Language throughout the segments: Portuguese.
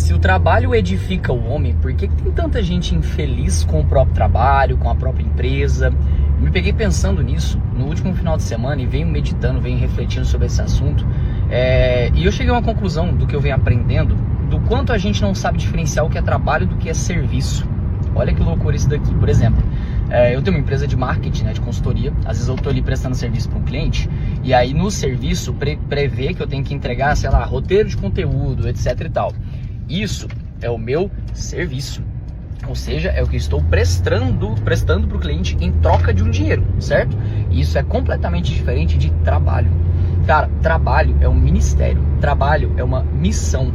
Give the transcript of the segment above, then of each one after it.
Se o trabalho edifica o homem, por que tem tanta gente infeliz com o próprio trabalho, com a própria empresa? Eu me peguei pensando nisso no último final de semana e venho meditando, venho refletindo sobre esse assunto. E eu cheguei a uma conclusão do que eu venho aprendendo, do quanto a gente não sabe diferenciar o que é trabalho do que é serviço. Olha que loucura isso daqui. Por exemplo, eu tenho uma empresa de marketing, né, de consultoria. Às vezes eu estou ali prestando serviço para um cliente e aí no serviço prevê que eu tenho que entregar, sei lá, roteiro de conteúdo, etc e tal. Isso é o meu serviço. Ou seja, é o que eu estou prestando para o cliente em troca de um dinheiro, certo? E isso é completamente diferente de trabalho. Cara, trabalho é um ministério, trabalho é uma missão.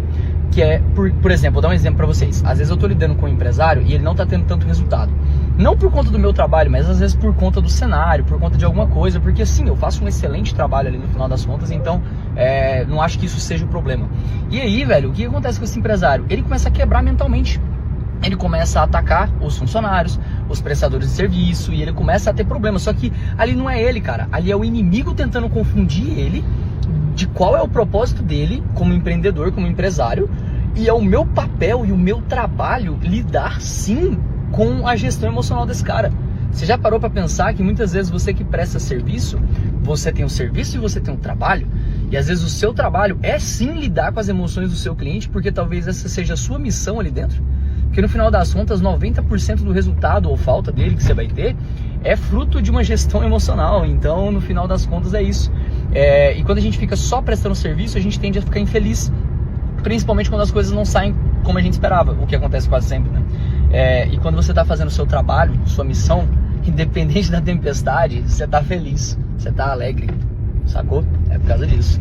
Que é, por exemplo, vou dar um exemplo para vocês. Às vezes eu tô lidando com um empresário e ele não tá tendo tanto resultado. Não por conta do meu trabalho, mas às vezes por conta do cenário, por conta de alguma coisa. Porque sim, eu faço um excelente trabalho ali no final das contas, então não acho que isso seja o problema. E aí, velho, o que acontece com esse empresário? Ele começa a quebrar mentalmente. Ele começa a atacar os funcionários, os prestadores de serviço, e ele começa a ter problemas. Só que ali não é ele, cara. Ali é o inimigo tentando confundir ele de qual é o propósito dele como empreendedor, como empresário, e é o meu papel e o meu trabalho lidar sim com a gestão emocional desse cara. Você já parou para pensar que muitas vezes você que presta serviço, você tem um serviço e você tem um trabalho, e às vezes o seu trabalho é sim lidar com as emoções do seu cliente, porque talvez essa seja a sua missão ali dentro? Porque no final das contas, 90% do resultado ou falta dele que você vai ter é fruto de uma gestão emocional. Então, no final das contas, é isso. E quando a gente fica só prestando serviço, a gente tende a ficar infeliz. Principalmente quando as coisas não saem como a gente esperava, o que acontece quase sempre, né? E quando você está fazendo o seu trabalho, sua missão, independente da tempestade, você está feliz, você está alegre, sacou? É por causa disso.